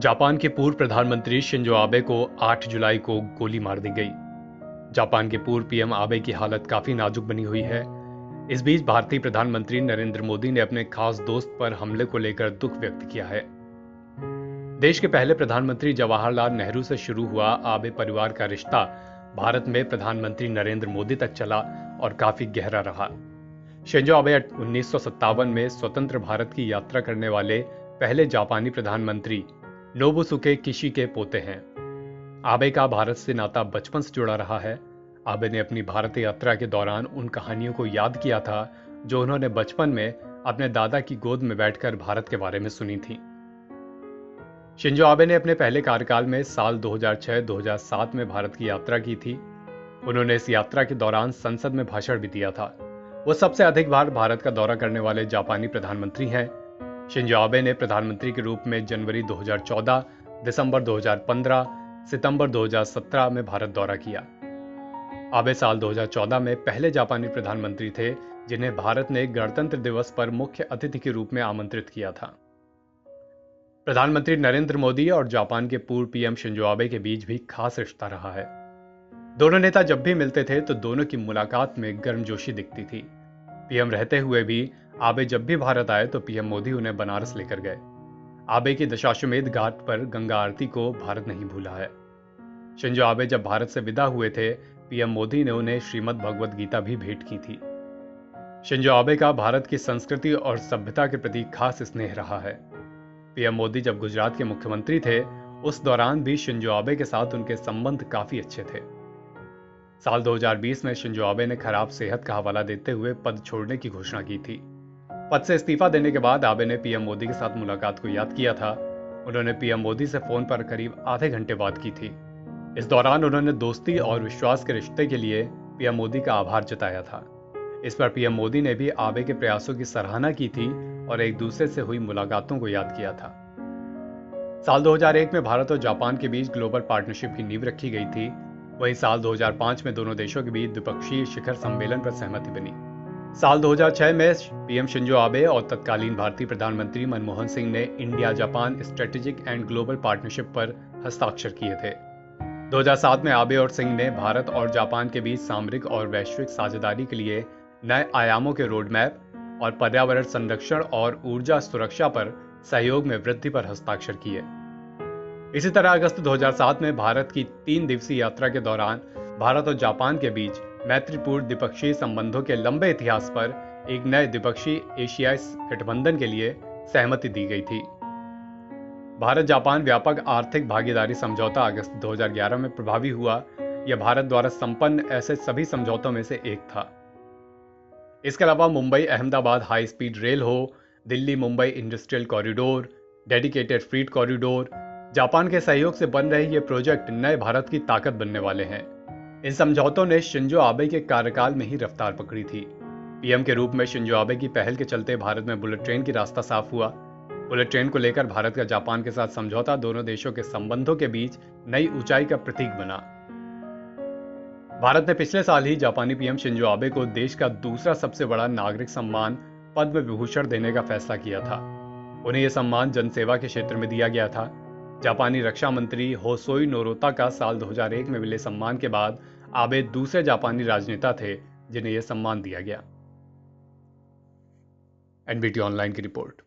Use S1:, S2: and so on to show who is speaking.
S1: Japan के पूर्व प्रधानमंत्री शिंजो आबे को 8 जुलाई को गोली मार दी गई। जापान के पूर्व पीएम आबे की हालत काफी नाजुक बनी हुई है। इस बीच भारतीय प्रधानमंत्री नरेंद्र मोदी ने अपने खास दोस्त पर हमले को लेकर दुख व्यक्त किया है। देश के पहले प्रधानमंत्री जवाहरलाल नेहरू से शुरू हुआ आबे परिवार का रिश्ता भारत में प्रधानमंत्री नरेंद्र मोदी तक चला और काफी गहरा रहा। शिंजो आबे 1957 में स्वतंत्र भारत की यात्रा करने वाले पहले जापानी प्रधानमंत्री नोबुसुके किशी के पोते हैं। आबे का भारत से नाता बचपन से जुड़ा रहा है। आबे ने अपनी भारत यात्रा के दौरान उन कहानियों को याद किया था जो उन्होंने बचपन में अपने दादा की गोद में बैठकर भारत के बारे में सुनी थी। शिंजो आबे ने अपने पहले कार्यकाल में साल 2006-2007 में भारत की यात्रा की थी। उन्होंने इस यात्रा के दौरान संसद में भाषण भी दिया था। वो सबसे अधिक बार भारत का दौरा करने वाले जापानी प्रधानमंत्री हैं। शिंजो आबे ने प्रधानमंत्री के रूप में जनवरी 2014, दिसंबर 2015, सितंबर 2017 में भारत दौरा किया। आबे साल 2014 में पहले जापानी प्रधानमंत्री थे जिन्हें भारत ने गणतंत्र दिवस पर मुख्य अतिथि के रूप में आमंत्रित किया था। प्रधानमंत्री नरेंद्र मोदी और जापान के पूर्व पीएम शिंजो आबे के बीच भी खास रिश्ता रहा है। दोनों नेता जब भी मिलते थे तो दोनों की मुलाकात में गर्मजोशी दिखती थी। पीएम रहते हुए भी आबे जब भी भारत आए तो पीएम मोदी उन्हें बनारस लेकर गए। आबे की दशाश्वमेध घाट पर गंगा आरती को भारत नहीं भूला है। शिंजो आबे जब भारत से विदा हुए थे, पीएम मोदी ने उन्हें श्रीमद् भगवद गीता भी भेंट की थी। शिंजो आबे का भारत की संस्कृति और सभ्यता के प्रति खास स्नेह रहा है। पीएम मोदी जब गुजरात के मुख्यमंत्री थे, उस दौरान भी शिंजो आबे के साथ उनके संबंध काफी अच्छे थे। साल 2020 में शिंजो आबे ने खराब सेहत का हवाला देते हुए पद छोड़ने की घोषणा की थी। पद से इस्तीफा देने के बाद आबे ने पीएम मोदी के साथ मुलाकात को याद किया था। उन्होंने पीएम मोदी से फोन पर करीब आधे घंटे बात की थी। इस दौरान उन्होंने दोस्ती और विश्वास के रिश्ते के लिए पीएम मोदी का आभार जताया था। इस पर पीएम मोदी ने भी आबे के प्रयासों की सराहना की थी और एक दूसरे से हुई मुलाकातों को याद किया था। साल 2001 में भारत और जापान के बीच ग्लोबल पार्टनरशिप की नींव रखी गई थी। वहीं साल 2005 में दोनों देशों के बीच द्विपक्षीय शिखर सम्मेलन पर सहमति बनी। साल 2006 में पीएम शिंजो आबे और तत्कालीन भारतीय प्रधानमंत्री मनमोहन सिंह ने India Japan strategic and global partnership पर हस्ताक्षर किए थे। 2007 में आबे और सिंह ने भारत और जापान के बीच सामरिक और वैश्विक साझेदारी के लिए नए आयामों के रोड मैप और पर्यावरण संरक्षण और ऊर्जा सुरक्षा पर सहयोग में वृद्धि पर हस्ताक्षर किए। इसी तरह अगस्त 2007 में भारत की 3 दिवसीय यात्रा के दौरान भारत और जापान के बीच मैत्रीपूर्ण द्विपक्षीय संबंधों के लंबे इतिहास पर एक नए द्विपक्षीय एशियाई गठबंधन के लिए सहमति दी गई थी। भारत जापान व्यापक आर्थिक भागीदारी समझौता अगस्त 2011 में प्रभावी हुआ। यह भारत द्वारा संपन्न ऐसे सभी समझौतों में से एक था। इसके अलावा Mumbai Ahmedabad high speed rail हो, Delhi Mumbai industrial corridor, dedicated freight corridor, Japan के सहयोग से बन रहे ये प्रोजेक्ट नए भारत की ताकत बनने वाले हैं। इन समझौतों ने शिंजो आबे के कार्यकाल में ही रफ्तार पकड़ी थी। पीएम के रूप में शिंजो आबे की पहल के चलते भारत में बुलेट ट्रेन की रास्ता साफ हुआ। बुलेट ट्रेन को लेकर भारत का जापान के साथ समझौता दोनों देशों के संबंधों के बीच नई ऊंचाई का प्रतीक बना। भारत ने पिछले साल ही जापानी पीएम शिंजो आबे को देश का दूसरा सबसे बड़ा नागरिक सम्मान पद्म विभूषण देने का फैसला किया था। उन्हें यह सम्मान जनसेवा के क्षेत्र में दिया गया था। जापानी रक्षा मंत्री होसोई नोरोता का साल 2001 में मिले सम्मान के बाद आबे दूसरे जापानी राजनेता थे जिन्हें यह सम्मान दिया गया। एनबीटी ऑनलाइन की रिपोर्ट।